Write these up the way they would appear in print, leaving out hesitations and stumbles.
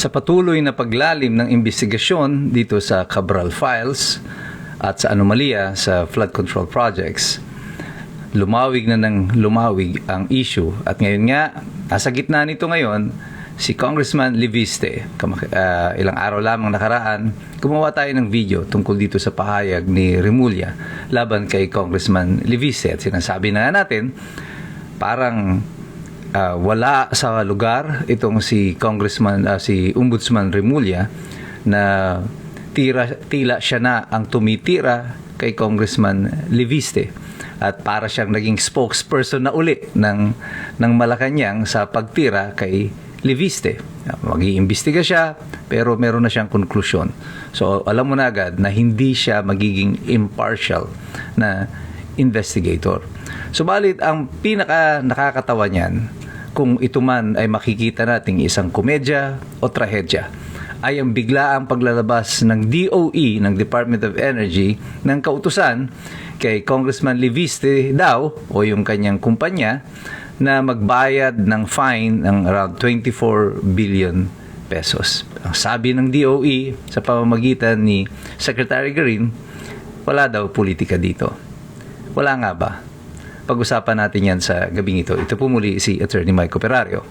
Sa patuloy na paglalim ng investigasyon dito sa Cabral Files at sa anomalya sa flood control projects, lumawig na ng lumawig ang issue. At ngayon nga, nasa gitna nito ngayon, si Congressman Leviste. Ilang araw lamang nakaraan, gumawa tayo ng video tungkol dito sa pahayag ni Remulla laban kay Congressman Leviste. At sinasabi na natin, parang wala sa lugar itong si si Ombudsman Remulla na tila siya na ang tumitira kay Congressman Leviste at para siyang naging spokesperson na uli ng Malacanang sa pagtira kay Leviste. Mag-iimbestiga siya pero meron na siyang konklusyon. So alam mo na agad na hindi siya magiging impartial na investigator. Subalit ang pinaka nakakatawa niyan, kung ito man ay makikita nating isang komedya o trahedya, ay ang biglaang paglalabas ng DOE, ng Department of Energy, ng kautusan kay Congressman Leviste daw o yung kanyang kumpanya na magbayad ng fine ng around 24 billion pesos. Ang sabi ng DOE sa pamamagitan ni Secretary Green, wala daw politika dito. Wala nga ba? Pag-usapan natin yan sa gabing ito. Ito po muli si Attorney Mike Operario.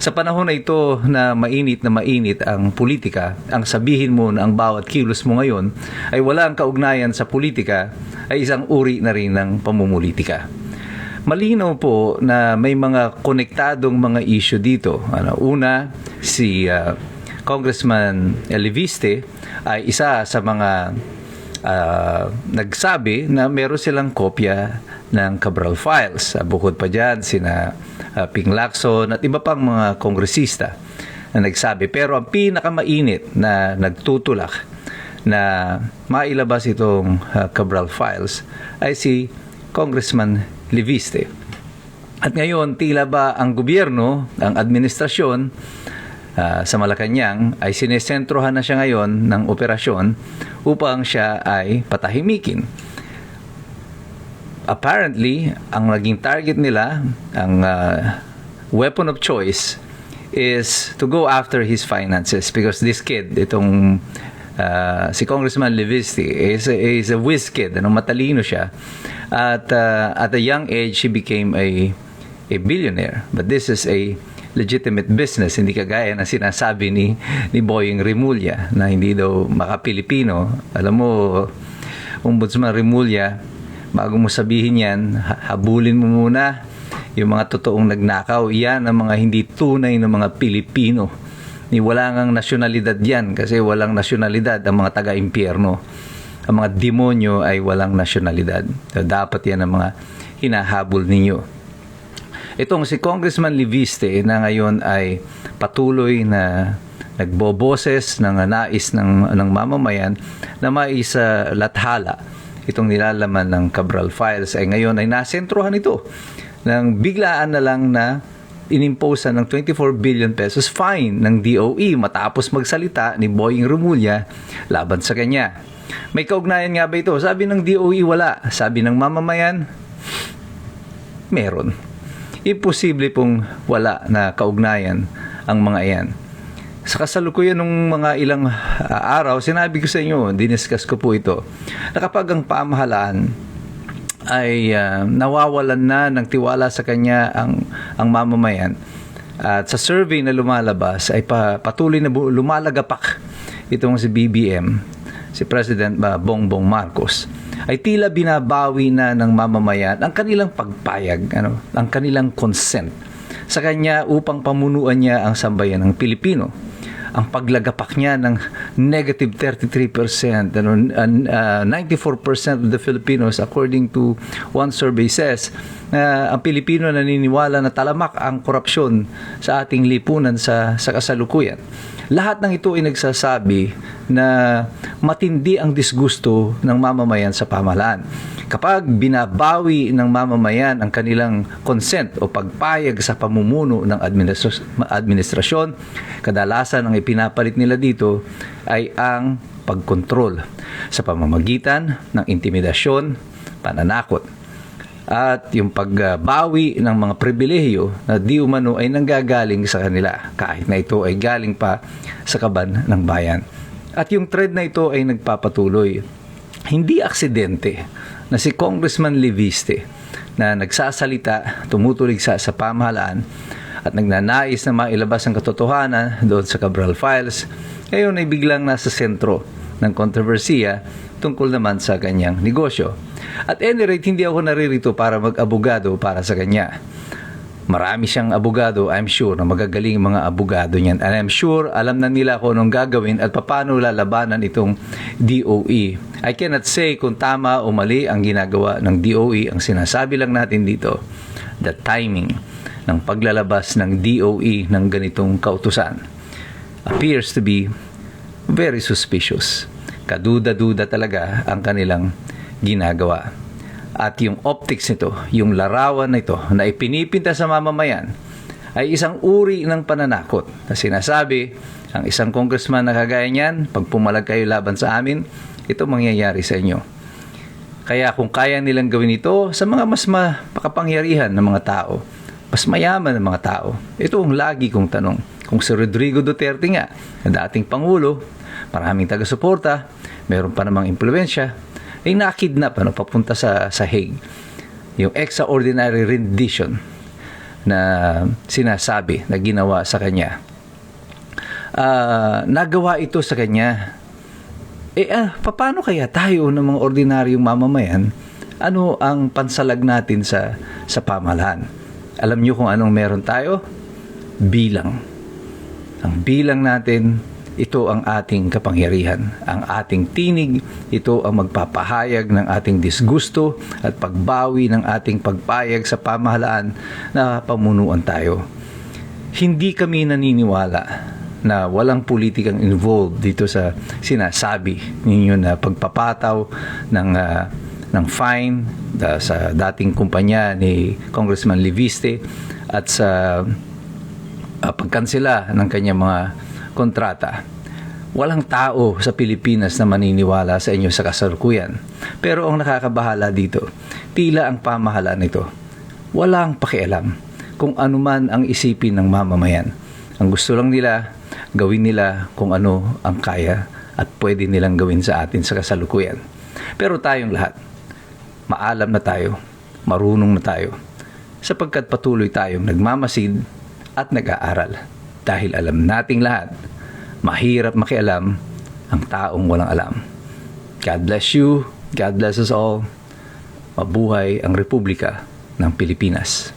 Sa panahon na ito na mainit ang politika, ang sabihin mo na ang bawat kilos mo ngayon ay wala ang kaugnayan sa politika ay isang uri na rin ng pamumulitika. Malinaw po na may mga konektadong mga issue dito. Una, si Congressman Leviste ay isa sa mga nagsabi na meron silang kopya ng Cabral Files. Bukod pa dyan, sina Ping Lacson at iba pang mga kongresista na nagsabi. Pero ang pinakamainit na nagtutulak na mailabas itong Cabral Files ay si Congressman Leviste. At ngayon, tila ba ang gobyerno, ang administrasyon sa Malacanang ay sinesentrohan na siya ngayon ng operasyon upang siya ay patahimikin. Apparently, ang naging target nila, ang weapon of choice is to go after his finances because this kid, itong si Congressman Leviste is a whiz kid, matalino siya. At at a young age, he became a billionaire. But this is a legitimate business, hindi kagaya na sinasabi ni Boying Remulla na hindi daw maka-Pilipino. Alam mo, Ombudsman Remulla, bago mo sabihin yan, habulin mo muna yung mga totoong nagnakaw. Yan ang mga hindi tunay na mga Pilipino. Wala ngang nasyonalidad yan kasi walang nasyonalidad ang mga taga-impyerno. Ang mga demonyo ay walang nasyonalidad. So, dapat yan ang mga hinahabol ninyo. Itong si Congressman Leviste na ngayon ay patuloy na nagboboses ng nais ng mamamayan na maisalathala itong nilalaman ng Cabral Files ay ngayon ay nasentrohan ito ng biglaan na lang na inimposa ng 24 billion pesos fine ng DOE matapos magsalita ni Boying Remulla laban sa kanya. May kaugnayan nga ba ito? Sabi ng DOE wala. Sabi ng mamamayan, meron. Imposible pong wala na kaugnayan ang mga iyan. Sa kasalukuyan ng mga ilang araw, sinabi ko sa inyo, diniscuss ko po ito, na kapag ang pamahalaan ay nawawalan na ng tiwala sa kanya ang mamamayan, at sa survey na lumalabas ay patuloy na lumalagapak itong si BBM, si President Bongbong Marcos, ay tila binabawi na ng mamamayan ang kanilang pagpayag, ang kanilang consent sa kanya upang pamunuan niya ang sambayan ng Pilipino. Ang paglagapak niya ng negative 33%, 94% of the Filipinos, according to one survey says, ang Pilipino naniniwala na talamak ang korupsyon sa ating lipunan sa kasalukuyan. Lahat ng ito ay nagsasabi na matindi ang disgusto ng mamamayan sa pamahalaan. Kapag binabawi ng mamamayan ang kanilang consent o pagpayag sa pamumuno ng administrasyon, kadalasan ang ipinapalit nila dito ay ang pagkontrol sa pamamagitan ng intimidasyon, pananakot. at yung pagbawi ng mga pribilehiyo na di umano ay nanggagaling sa kanila kahit na ito ay galing pa sa kaban ng bayan. At yung thread na ito ay nagpapatuloy. Hindi aksidente na si Congressman Leviste na nagsasalita, tumutulig sa pamahalaan at nagnanais na mailabas ang katotohanan doon sa Cabral Files, ngayon ay biglang nasa sentro ng kontrobersiya tungkol naman sa kanyang negosyo. At any rate, hindi ako naririto para mag-abogado para sa kanya. Marami siyang abogado, I'm sure, na magagaling mga abogado niyan. And I'm sure, alam na nila kung anong gagawin at paano lalabanan itong DOE. I cannot say kung tama o mali ang ginagawa ng DOE. Ang sinasabi lang natin dito, the timing ng paglalabas ng DOE ng ganitong kautusan appears to be very suspicious. Kaduda-duda talaga ang kanilang ginagawa. At yung optics nito, yung larawan nito na ipinipinta sa mamamayan ay isang uri ng pananakot na sinasabi, ang isang congressman na kagaya niyan, pag pumalag kayo laban sa amin, ito mangyayari sa inyo. Kaya kung kaya nilang gawin ito sa mga mas makapangyarihan ng mga tao, mas mayaman ng mga tao, ito ang lagi kong tanong. Kung si Rodrigo Duterte nga, na dating Pangulo, maraming taga-suporta, meron pa namang impluwensya, ay nakidnap papunta sa Hague. Yung extraordinary rendition na sinasabi na ginawa sa kanya. Nagawa ito sa kanya. Paano kaya tayo ng mga ordinaryong mamamayan, ano ang pansalag natin sa pamahalaan? Alam niyo kung anong meron tayo? Bilang. Ang bilang natin, ito ang ating kapangyarihan, ang ating tinig, ito ang magpapahayag ng ating disgusto at pagbawi ng ating pagpayag sa pamahalaan na pamunuan tayo. Hindi kami naniniwala na walang politikang involved dito sa sinasabi ninyo na pagpapataw ng fine sa dating kumpanya ni Congressman Leviste at sa pagkansela ng kanyang mga kontrata. Walang tao sa Pilipinas na maniniwala sa inyo sa kasalukuyan. Pero ang nakakabahala dito, tila ang pamahalaan nito walang pakialam kung anuman ang isipin ng mamamayan. Ang gusto lang nila, gawin nila kung ano ang kaya at pwede nilang gawin sa atin sa kasalukuyan. Pero tayong lahat, maalam na tayo, marunong na tayo, sapagkat patuloy tayong nagmamasid at nag-aaral. Dahil alam nating lahat, mahirap makialam ang taong walang alam. God bless you. God bless us all. Mabuhay ang Republika ng Pilipinas.